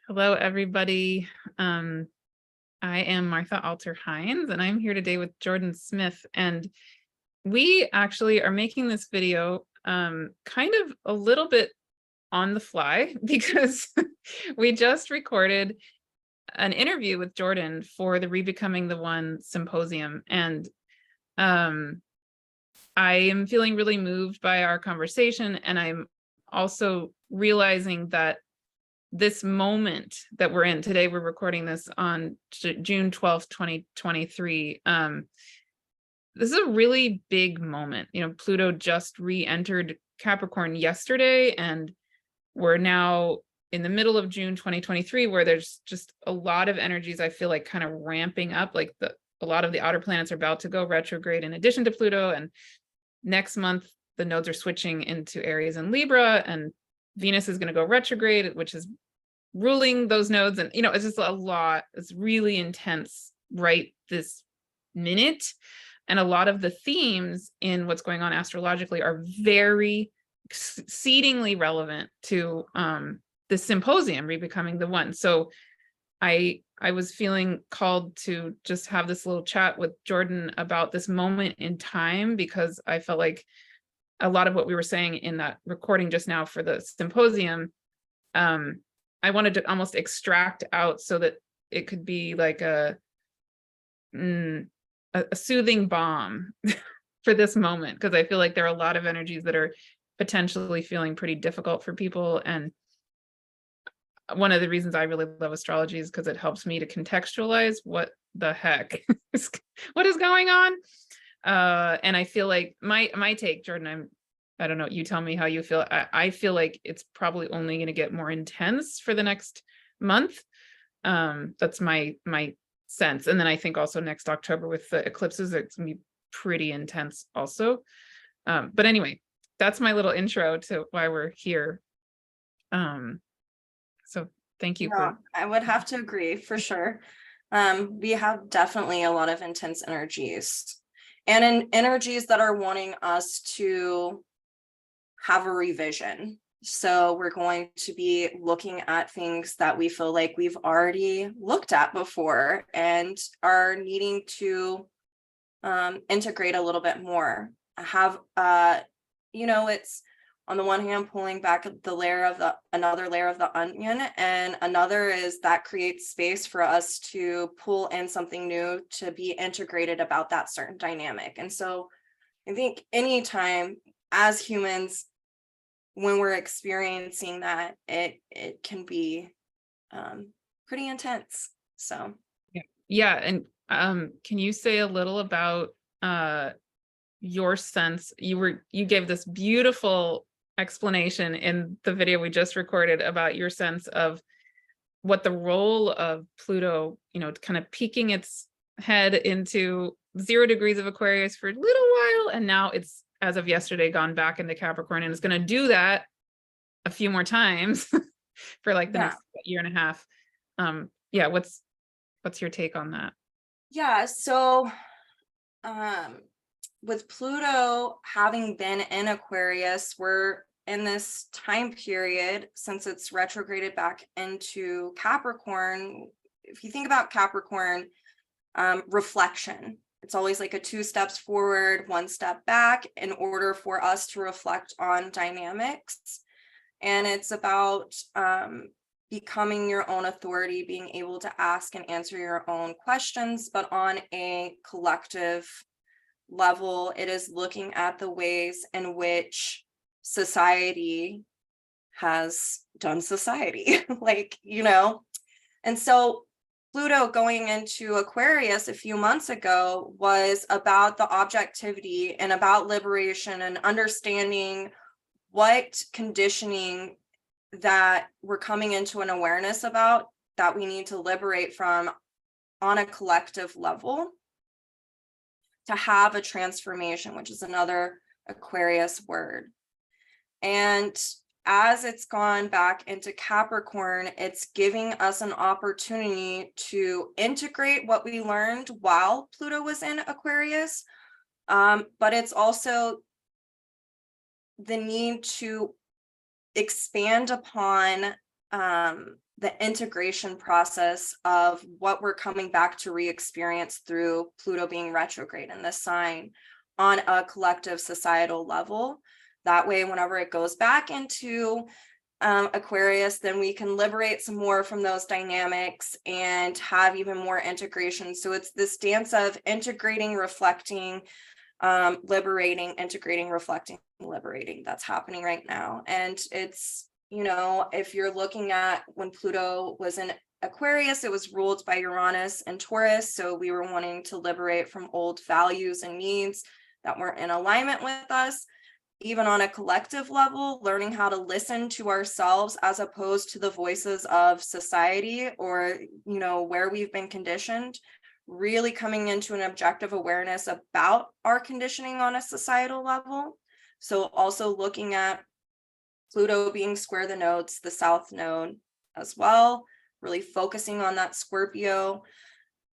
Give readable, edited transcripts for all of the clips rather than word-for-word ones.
Hello, everybody. I am Martha Alter Hines, and I'm here today with Jordyn Smith. And we actually are making this video kind of a little bit on the fly because we just recorded an interview with Jordyn for the Rebecoming the One symposium. And I am feeling really moved by our conversation. And I'm also realizing that this moment that we're in today, we're recording this on June 12th, 2023. This is a really big moment. Pluto just re-entered Capricorn yesterday, and we're now in the middle of June 2023, where there's just a lot of energies I feel like kind of ramping up. Like a lot of the outer planets are about to go retrograde in addition to Pluto, and next month the nodes are switching into Aries and Libra, and Venus is going to go retrograde, which is ruling those nodes. And, it's just a lot. It's really intense right this minute. And a lot of the themes in what's going on astrologically are very exceedingly relevant to the symposium, Rebecoming the One. So I was feeling called to just have this little chat with Jordyn about this moment in time, because I felt like a lot of what we were saying in that recording just now for the symposium, I wanted to almost extract out so that it could be like a soothing balm for this moment, because I feel like there are a lot of energies that are potentially feeling pretty difficult for people. And one of the reasons I really love astrology is because it helps me to contextualize what the heck what is going on. And I feel like my take, Jordyn, I don't know, you tell me how you feel. I feel like it's probably only going to get more intense for the next month. That's my sense. And then I think also next October with the eclipses, it's going to be pretty intense also. But anyway, that's my little intro to why we're here. So thank you. Yeah, I would have to agree for sure. We have definitely a lot of intense energies, and energies that are wanting us to have a revision. So we're going to be looking at things that we feel like we've already looked at before and are needing to integrate a little bit more. Have it's on the one hand pulling back another layer of the onion, and another is that creates space for us to pull in something new to be integrated about that certain dynamic. And so I think anytime as humans, when we're experiencing that, it can be pretty intense. So yeah. And can you say a little about your sense? You gave this beautiful explanation in the video we just recorded about your sense of what the role of Pluto, kind of peeking its head into 0 degrees of Aquarius for a little while, and now it's, as of yesterday, gone back into Capricorn, and it's going to do that a few more times for like the next year and a half. What's your take on that? Yeah, so with Pluto having been in Aquarius, we're in this time period since it's retrograded back into Capricorn. If you think about Capricorn, reflection, it's always like a 2 steps forward, 1 step back in order for us to reflect on dynamics. And it's about becoming your own authority, being able to ask and answer your own questions, but on a collective level. It is looking at the ways in which society has done society, and so Pluto going into Aquarius a few months ago was about the objectivity and about liberation and understanding what conditioning that we're coming into an awareness about that we need to liberate from on a collective level to have a transformation, which is another Aquarius word. And as it's gone back into Capricorn, it's giving us an opportunity to integrate what we learned while Pluto was in Aquarius. But it's also the need to expand upon the integration process of what we're coming back to re-experience through Pluto being retrograde in this sign on a collective societal level. That way, whenever it goes back into Aquarius, then we can liberate some more from those dynamics and have even more integration. So it's this dance of integrating, reflecting, liberating, integrating, reflecting, liberating that's happening right now. And it's, you know, if you're looking at when Pluto was in Aquarius, it was ruled by Uranus and Taurus. So we were wanting to liberate from old values and needs that weren't in alignment with us. Even on a collective level, learning how to listen to ourselves as opposed to the voices of society or, you know, where we've been conditioned, really coming into an objective awareness about our conditioning on a societal level. So also looking at Pluto being square the nodes, the South Node as well, really focusing on that Scorpio.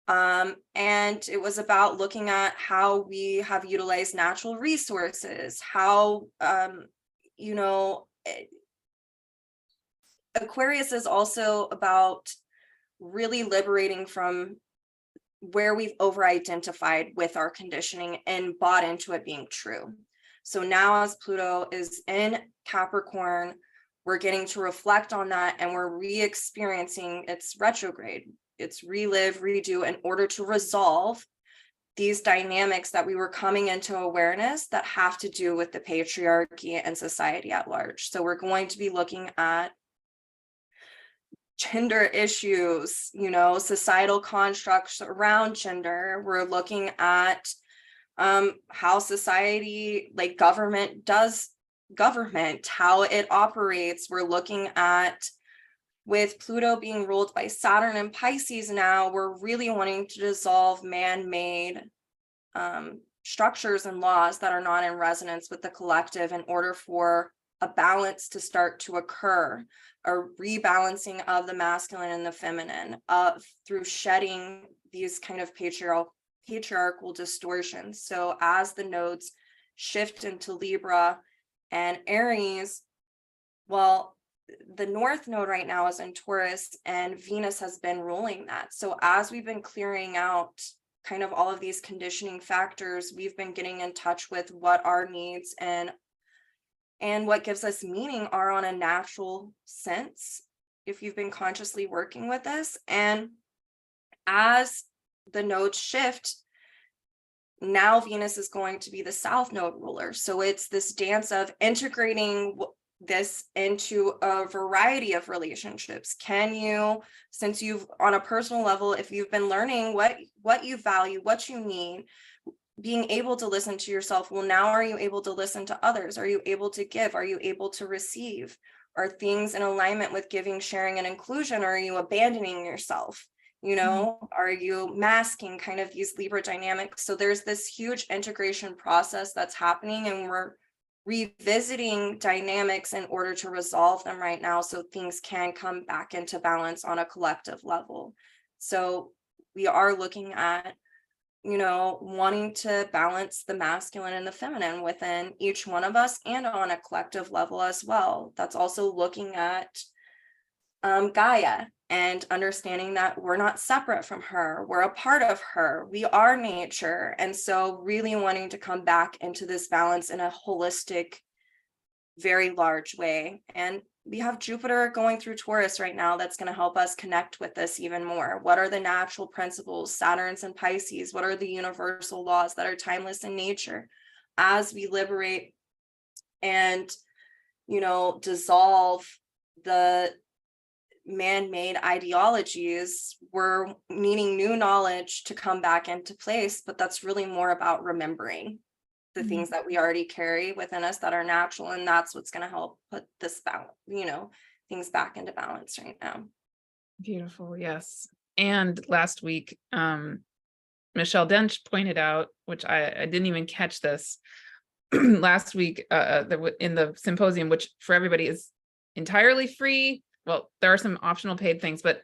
And it was about looking at how we have utilized natural resources, how, you know, Aquarius is also about really liberating from where we've over-identified with our conditioning and bought into it being true. So now as Pluto is in Capricorn, we're getting to reflect on that and we're re-experiencing its retrograde. It's relive, redo in order to resolve these dynamics that we were coming into awareness that have to do with the patriarchy and society at large. So we're going to be looking at gender issues, you know, societal constructs around gender. We're looking at how society, like government does government, how it operates. We're looking at, with Pluto being ruled by Saturn and Pisces now, we're really wanting to dissolve man-made structures and laws that are not in resonance with the collective in order for a balance to start to occur, a rebalancing of the masculine and the feminine through shedding these kind of patriarchal distortions. So as the nodes shift into Libra and Aries, well, the North Node right now is in Taurus and Venus has been ruling that. So as we've been clearing out kind of all of these conditioning factors, we've been getting in touch with what our needs and what gives us meaning are on a natural sense, if you've been consciously working with this. And as the nodes shift, now Venus is going to be the South Node ruler. So it's this dance of integrating this into a variety of relationships. Can you, since you've on a personal level, if you've been learning what you value, what you need, being able to listen to yourself, well, now are you able to listen to others? Are you able to give? Are you able to receive? Are things in alignment with giving, sharing, and inclusion? Or are you abandoning yourself? You know, are you masking kind of these Libra dynamics? So there's this huge integration process that's happening, and we're revisiting dynamics in order to resolve them right now so things can come back into balance on a collective level. So we are looking at, you know, wanting to balance the masculine and the feminine within each one of us and on a collective level as well. That's also looking at Gaia and understanding that we're not separate from her, we're a part of her, we are nature. And so really wanting to come back into this balance in a holistic, very large way. And we have Jupiter going through Taurus right now that's going to help us connect with this even more. What are the natural principles? Saturn's in Pisces. What are the universal laws that are timeless in nature? As we liberate and, you know, dissolve the man-made ideologies, we're needing new knowledge to come back into place, but that's really more about remembering the things that we already carry within us that are natural, and that's what's going to help put this balance, you know, things back into balance right now. Beautiful. Yes. And last week, Michelle Dench pointed out, which I didn't even catch this last week in the symposium, which for everybody is entirely free. Well, there are some optional paid things, but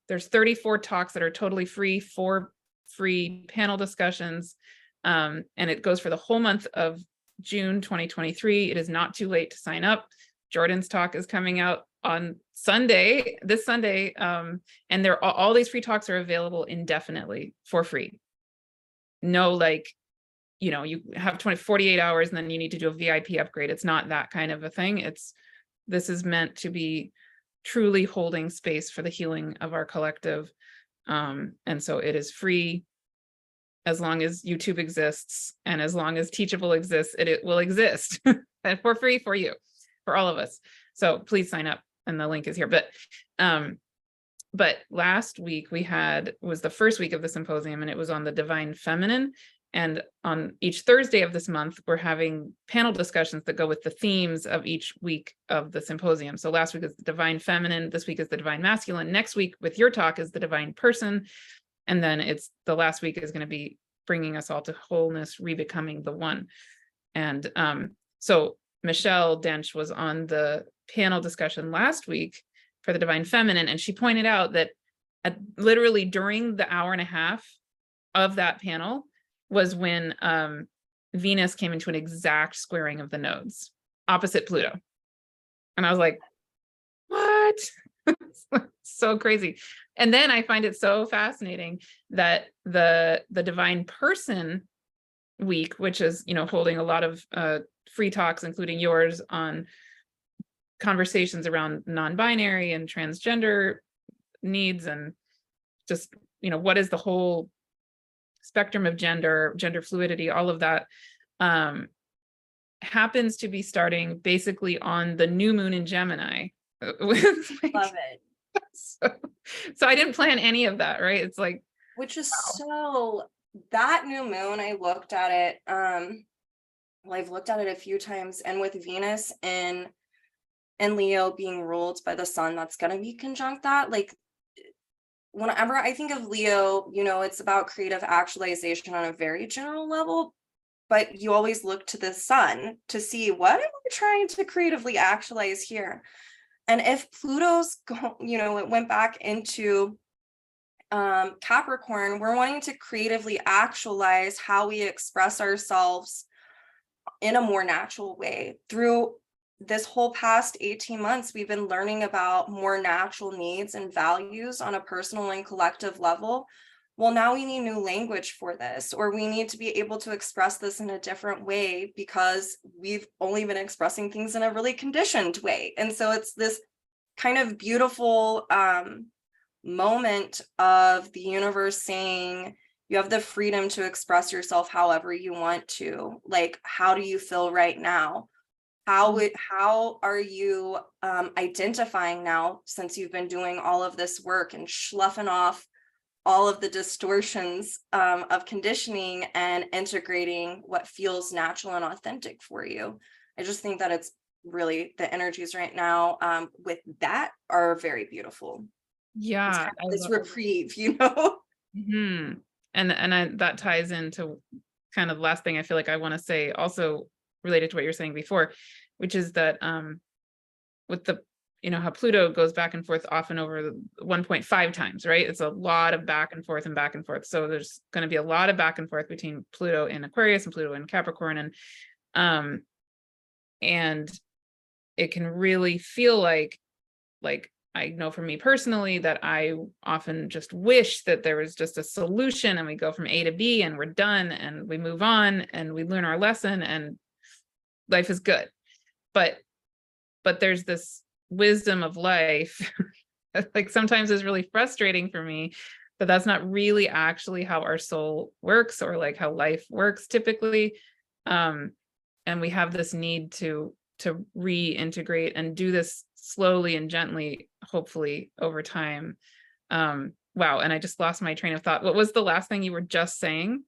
there's 34 talks that are totally free, 4 free panel discussions. And it goes for the whole month of June 2023. It is not too late to sign up. Jordyn's talk is coming out on Sunday, this Sunday, and all these free talks are available indefinitely for free. No, like, you have 48 hours and then you need to do a VIP upgrade. It's not that kind of a thing. This is meant to be truly holding space for the healing of our collective. And so it is free as long as YouTube exists, and as long as Teachable exists, it will exist and for free for you, for all of us. So please sign up, and the link is here. But last week was the first week of the symposium, and it was on the divine feminine. And on each Thursday of this month, we're having panel discussions that go with the themes of each week of the symposium. So last week is the divine feminine. This week is the divine masculine. Next week with your talk is the divine person. And then the last week is going to be bringing us all to wholeness, rebecoming the one. And so Michelle Dench was on the panel discussion last week for the divine feminine. And she pointed out that literally during the hour and a half of that panel was when Venus came into an exact squaring of the nodes opposite Pluto. And I was like, what? So crazy. And then I find it so fascinating that the divine person week, which is, holding a lot of free talks, including yours, on conversations around non-binary and transgender needs, and just, what is the whole spectrum of gender fluidity, all of that, happens to be starting basically on the new moon in Gemini. Love it. So I didn't plan any of that, right? It's like, which is wow. So that new moon, I looked at it, I've looked at it a few times, and with Venus in Leo being ruled by the sun, that's going to be conjunct that. Like, whenever I think of Leo, it's about creative actualization on a very general level, but you always look to the sun to see, what am I trying to creatively actualize here? And if Pluto's, it went back into Capricorn, we're wanting to creatively actualize how we express ourselves in a more natural way. Through this whole past 18 months, we've been learning about more natural needs and values on a personal and collective level. Well, now we need new language for this, or we need to be able to express this in a different way because we've only been expressing things in a really conditioned way. And so it's this kind of beautiful moment of the universe saying, you have the freedom to express yourself however you want to. Like, how do you feel right now? How are you identifying now, since you've been doing all of this work and sloughing off all of the distortions of conditioning and integrating what feels natural and authentic for you? I just think that it's really, the energies right now with that are very beautiful. Yeah, this reprieve, Mm-hmm. And that ties into kind of the last thing I feel like I want to say, also related to what you're saying before, which is that with the, how Pluto goes back and forth often over 1.5 times, right? It's a lot of back and forth and back and forth. So there's going to be a lot of back and forth between Pluto in Aquarius and Pluto in Capricorn, and it can really feel like I know for me personally that I often just wish that there was just a solution and we go from A to B and we're done and we move on and we learn our lesson and life is good. But there's this wisdom of life that, like, sometimes is really frustrating for me, but that's not really actually how our soul works, or like how life works typically. And we have this need to reintegrate and do this slowly and gently, hopefully over time. Wow. And I just lost my train of thought. What was the last thing you were just saying?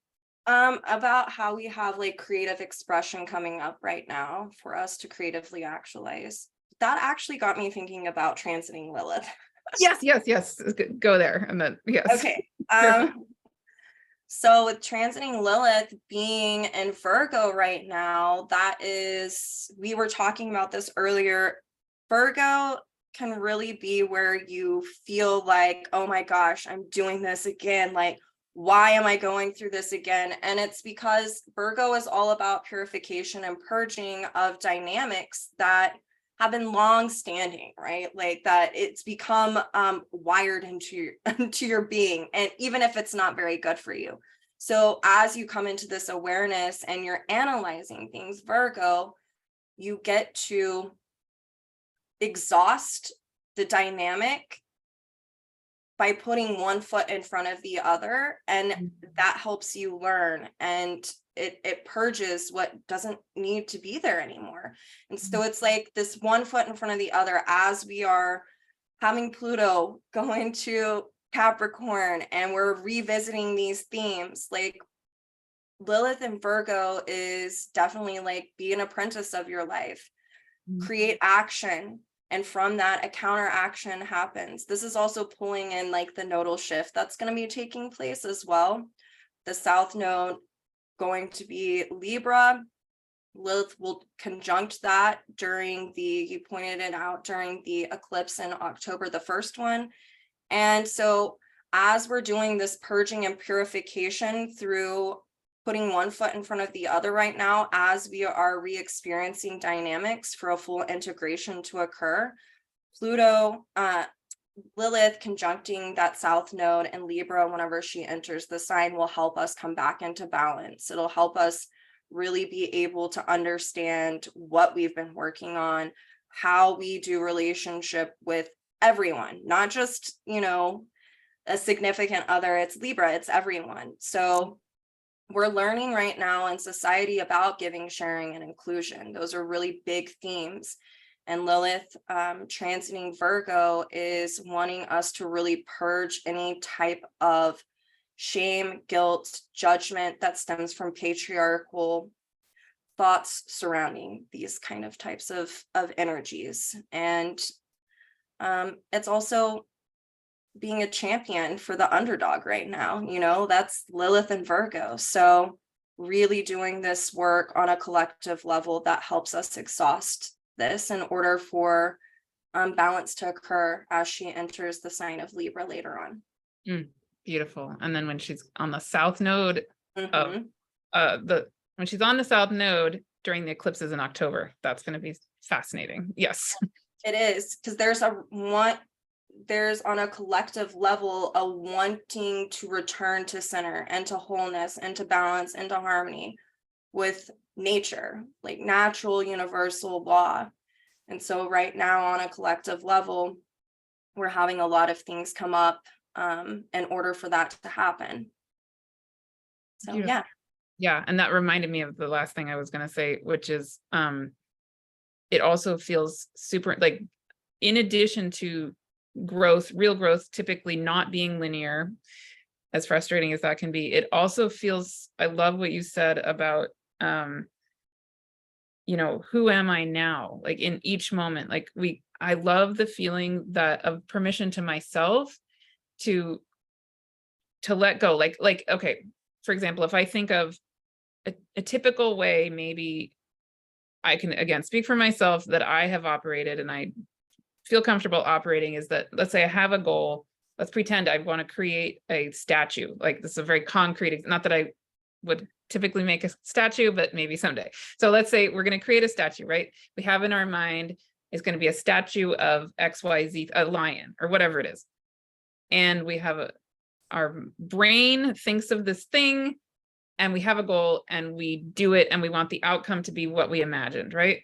About how we have like creative expression coming up right now for us to creatively actualize. That actually got me thinking about transiting Lilith. Yes. Go there. And then, yes. Okay. So with transiting Lilith being in Virgo right now, we were talking about this earlier. Virgo can really be where you feel like, oh my gosh, I'm doing this again. Like, why am I going through this again? And it's because Virgo is all about purification and purging of dynamics that have been long standing, right? Like that it's become wired into into your being, and even if it's not very good for you. So as you come into this awareness and you're analyzing things, Virgo, you get to exhaust the dynamic by putting one foot in front of the other, and that helps you learn, and it purges what doesn't need to be there anymore. And so it's like this one foot in front of the other as we are having Pluto go into Capricorn and we're revisiting these themes. Like Lilith and Virgo is definitely like be an apprentice of your life, create action, and from that a counter action happens. This is also pulling in like the nodal shift that's going to be taking place as well. The south node going to be Libra. Lilith will conjunct that during the, you pointed it out, during the eclipse in October, the first one. And so as we're doing this purging and purification through putting one foot in front of the other right now, as we are re-experiencing dynamics for a full integration to occur, Pluto, Lilith conjuncting that south node in Libra whenever she enters the sign will help us come back into balance. It'll help us really be able to understand what we've been working on, how we do relationship with everyone, not just, you know, a significant other. It's Libra, it's everyone. So we're learning right now in society about giving, sharing, and inclusion. Those are really big themes. And Lilith transiting Virgo is wanting us to really purge any type of shame, guilt, judgment that stems from patriarchal thoughts surrounding these kind of types of energies. And it's also being a champion for the underdog right now. You know, that's Lilith and Virgo. So really doing this work on a collective level that helps us exhaust this in order for balance to occur as she enters the sign of Libra later on. Beautiful. And then when she's on the south node of Mhm. when she's on the south node during the eclipses in October, that's going to be fascinating. Yes. It is, because there's on a collective level a wanting to return to center and to wholeness and to balance and to harmony with nature, like natural universal law. And so right now on a collective level, we're having a lot of things come up in order for that to happen. So Beautiful. yeah. Yeah. And that reminded me of the last thing I was going to say, which is it also feels super, like, in addition to growth, real growth typically not being linear, as frustrating as that can be, it also feels, I love what you said about you know, who am I now? Like in each moment, like I love the feeling that of permission to myself to let go. Like, okay, for example, if I think of a typical way, maybe I can again speak for myself that I have operated and I feel comfortable operating is that, let's say I have a goal. Let's pretend I want to create a statue. Like this is a very concrete, not that I would typically make a statue, but maybe someday. So let's say we're going to create a statue, right? We have in our mind is going to be a statue of XYZ, a lion or whatever it is. And we have our brain thinks of this thing and we have a goal and we do it and we want the outcome to be what we imagined, right?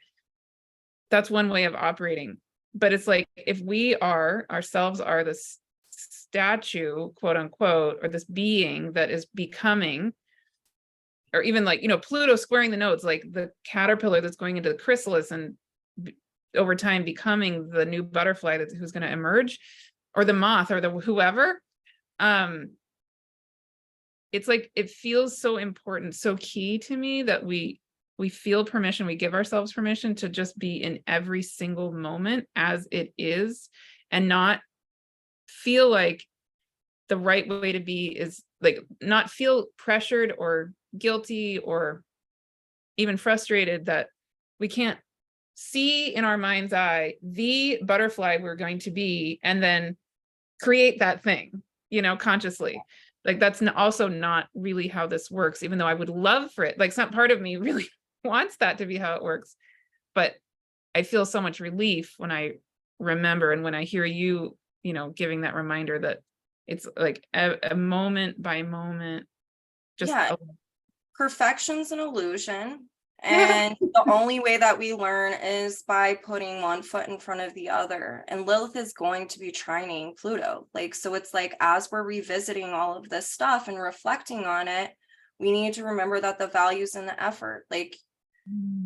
That's one way of operating. But it's like, if we are ourselves are this statue, quote unquote, or this being that is becoming, or even like, you know, Pluto squaring the nodes, like the caterpillar that's going into the chrysalis and over time becoming the new butterfly who's going to emerge, or the moth or the whoever. It's like, it feels so important, so key to me that we feel permission, we give ourselves permission to just be in every single moment as it is, and not feel like the right way to be is like, not feel pressured or guilty or even frustrated that we can't see in our mind's eye the butterfly we're going to be and then create that thing, you know, consciously. Like that's also not really how this works, even though I would love for it. Like some part of me really wants that to be how it works. But I feel so much relief when I remember, and when I hear you, giving that reminder that it's like a moment by moment, just Yeah, perfection's an illusion. And the only way that we learn is by putting one foot in front of the other. And Lilith is going to be trining Pluto. Like, so it's like, as we're revisiting all of this stuff and reflecting on it, we need to remember that the value's in the effort. Like,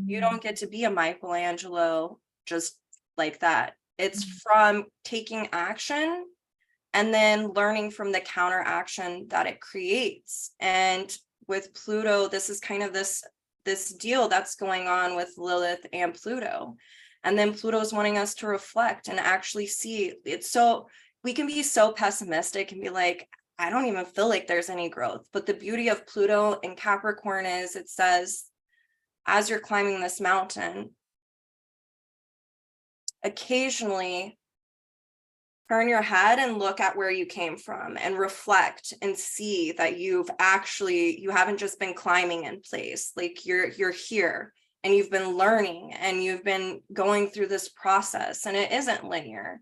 you don't get to be a Michelangelo just like that. It's from taking action and then learning from the counteraction that it creates. And with Pluto, this is kind of this deal that's going on with Lilith and Pluto. And then Pluto's wanting us to reflect and actually see it. So we can be so pessimistic and be like, I don't even feel like there's any growth. But the beauty of Pluto in Capricorn is it says, as you're climbing this mountain, occasionally turn your head and look at where you came from and reflect and see that you haven't just been climbing in place. Like you're here and you've been learning and you've been going through this process, and it isn't linear.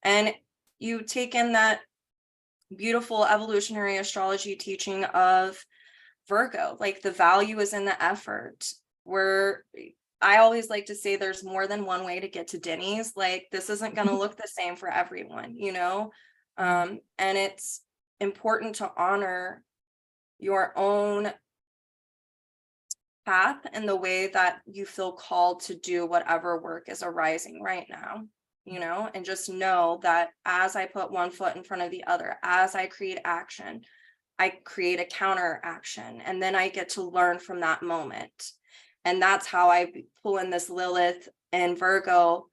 And you take in that beautiful evolutionary astrology teaching of Virgo, like the value is in the effort. Where I always like to say there's more than one way to get to Denny's. Like, this isn't going to look the same for everyone, and it's important to honor your own path and the way that you feel called to do whatever work is arising right now, and just know that as I put one foot in front of the other, as I create action, I create a counter action, and then I get to learn from that moment. And that's how I pull in this Lilith and Virgo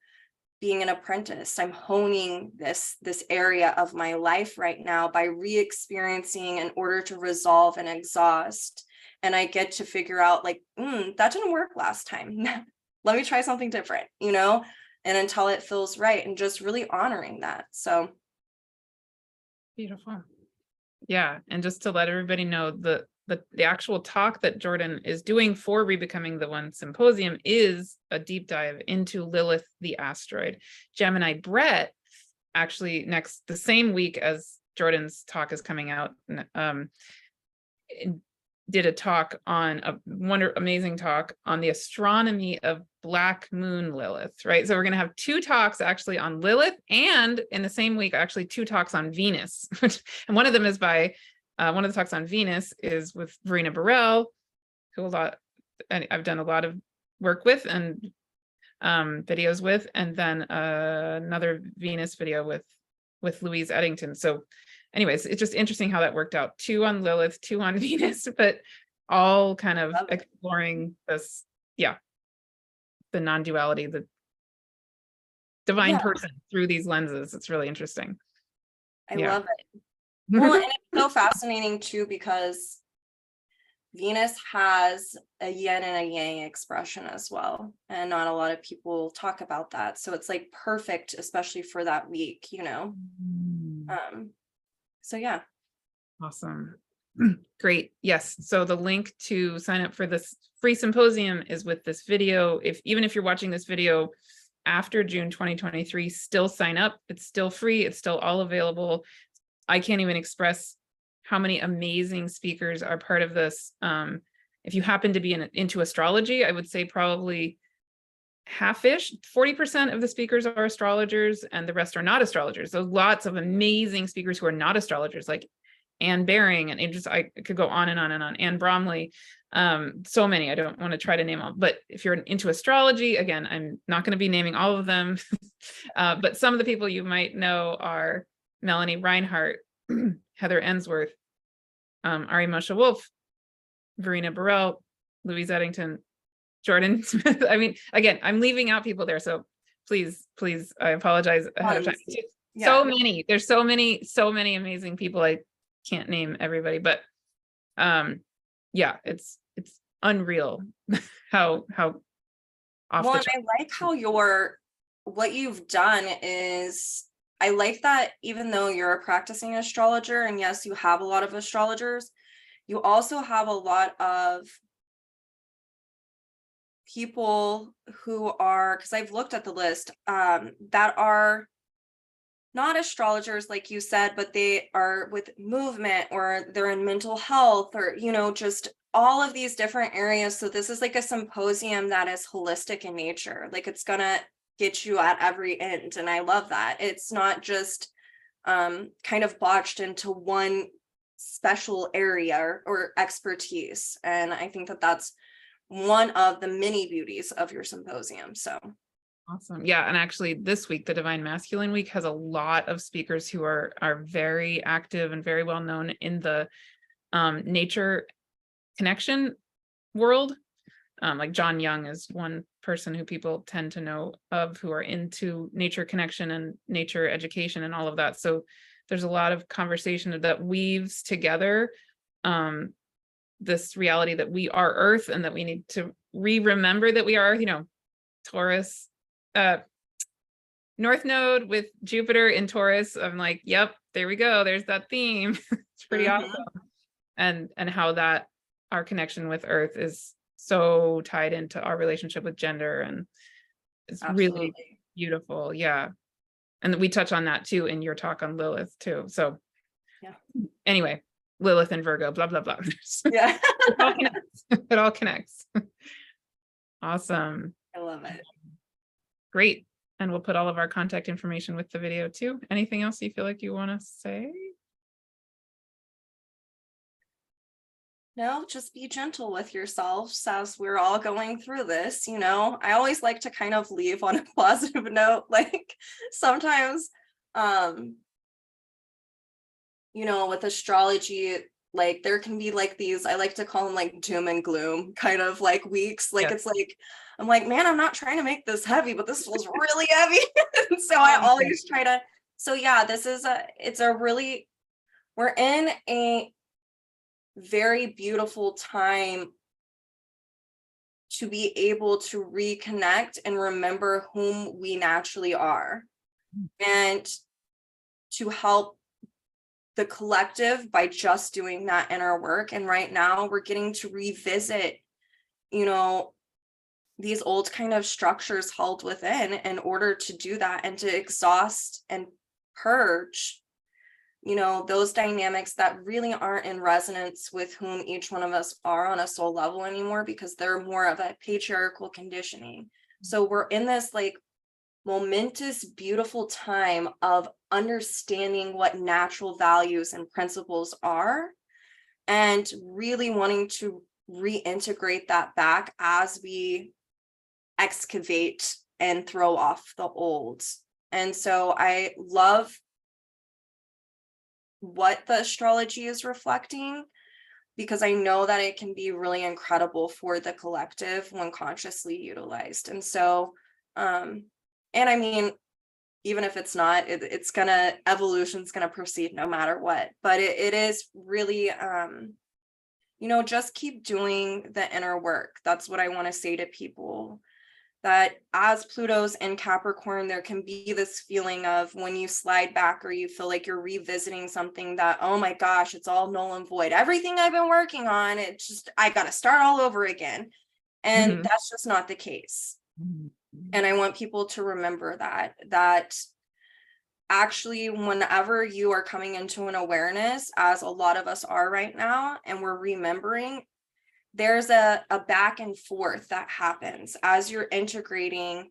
being an apprentice. I'm honing this area of my life right now by re-experiencing in order to resolve and exhaust. And I get to figure out like, that didn't work last time. Let me try something different, and until it feels right, and just really honoring that. So beautiful. Yeah. And just to let everybody know, the actual talk that Jordyn is doing for Rebecoming the One Symposium is a deep dive into Lilith, the asteroid. Gemini Brett, actually the same week as Jordyn's talk is coming out, did a talk on amazing talk on the astronomy of Black Moon Lilith, right? So we're going to have two talks actually on Lilith, and in the same week, actually two talks on Venus. And one of them is by one of the talks on Venus is with Verena Burrell, who I've done a lot of work with and videos with, and then another Venus video with Louise Eddington. So anyways, it's just interesting how that worked out. 2 on Lilith, 2 on Venus, but all kind of exploring this, the non-duality, the divine person through these lenses. It's really interesting. I love it. Well, and it's so fascinating too, because Venus has a yin and a yang expression as well. And not a lot of people talk about that. So it's like perfect, especially for that week, So yeah. Awesome. Great. Yes. So the link to sign up for this free symposium is with this video. Even if you're watching this video after June 2023, still sign up. It's still free. It's still all available. I can't even express how many amazing speakers are part of this. If you happen to be into astrology, I would say probably half-ish, 40% of the speakers are astrologers and the rest are not astrologers. There's lots of amazing speakers who are not astrologers, like Anne Baring, and I could go on and on and on, Anne Bromley, so many. I don't want to try to name all, but if you're into astrology, again, I'm not going to be naming all of them, but some of the people you might know are Melanie Reinhart, Heather Ensworth, Ari Moshe Wolf, Verena Burrell, Louise Eddington, Jordyn Smith. I mean, again, I'm leaving out people there, so please, I apologize ahead of time. So many. There's so many amazing people. I can't name everybody, but it's unreal how off well, the and I like how what you've done is, I like that even though you're a practicing astrologer, and yes, you have a lot of astrologers, you also have a lot of people who are, because I've looked at the list, that are not astrologers, like you said, but they are with movement, or they're in mental health, or, just all of these different areas. So this is like a symposium that is holistic in nature. Like, it's gonna get you at every end. And I love that. It's not just kind of botched into one special area or expertise. And I think that that's one of the many beauties of your symposium. So Awesome. Yeah. And actually this week, the Divine Masculine Week, has a lot of speakers who are very active and very well known in the nature connection world. Like John Young is one person who people tend to know of, who are into nature connection and nature education and all of that. So there's a lot of conversation that weaves together this reality that we are Earth, and that we need to remember that we are, Taurus, North Node with Jupiter in Taurus. I'm like, yep, there we go. There's that theme. It's pretty awesome. And how that our connection with Earth is so tied into our relationship with gender, and it's really beautiful. Yeah. And we touch on that too in your talk on Lilith too. So yeah. Anyway, Lilith and Virgo, blah, blah, blah. Yeah. It all connects. Awesome. I love it. Great. And we'll put all of our contact information with the video too. Anything else you feel like you want to say? No, just be gentle with yourselves as we're all going through this. I always like to kind of leave on a positive note. Like, sometimes, with astrology, like, there can be like these, I like to call them like doom and gloom kind of like weeks. Like, It's like, I'm like, man, I'm not trying to make this heavy, but this feels really heavy. So I always try to, we're in a very beautiful time to be able to reconnect and remember whom we naturally are, and to help the collective by just doing that inner work. And right now we're getting to revisit, these old kind of structures held within, in order to do that and to exhaust and purge those dynamics that really aren't in resonance with whom each one of us are on a soul level anymore, because they're more of a patriarchal conditioning. So we're in this like momentous, beautiful time of understanding what natural values and principles are, and really wanting to reintegrate that back as we excavate and throw off the old. And so I love what the astrology is reflecting, because I know that it can be really incredible for the collective when consciously utilized. And so, and I mean, even if it's not, evolution's gonna proceed no matter what. But it is really, just keep doing the inner work. That's what I want to say to people. That as Pluto's in Capricorn, there can be this feeling of, when you slide back or you feel like you're revisiting something, that, oh my gosh, it's all null and void. Everything I've been working on, I got to start all over again. And that's just not the case. And I want people to remember that actually, whenever you are coming into an awareness, as a lot of us are right now, and we're remembering, there's a back and forth that happens as you're integrating.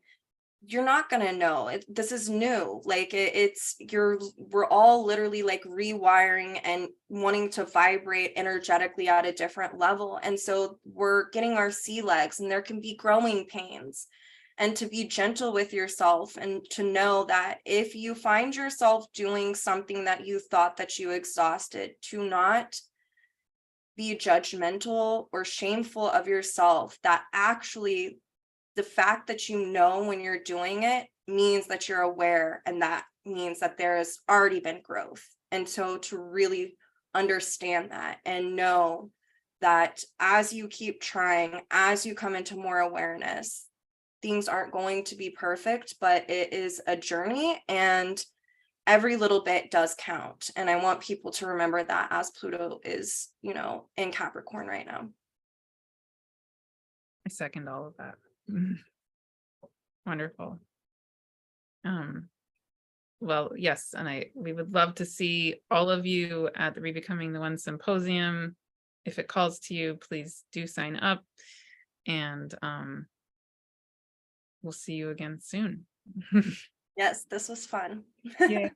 You're not going to know this is new. Like, we're all literally like rewiring and wanting to vibrate energetically at a different level. And so we're getting our sea legs, and there can be growing pains, and to be gentle with yourself, and to know that if you find yourself doing something that you thought that you exhausted, to not be judgmental or shameful of yourself. That actually, the fact that when you're doing it means that you're aware, and that means that there has already been growth. And so to really understand that and know that as you keep trying, as you come into more awareness, things aren't going to be perfect, but it is a journey, and every little bit does count. And I want people to remember that as Pluto is, in Capricorn right now. I second all of that. Wonderful. Well, yes, and we would love to see all of you at the Rebecoming the One Symposium. If it calls to you, please do sign up, and we'll see you again soon. Yes, this was fun. Yeah.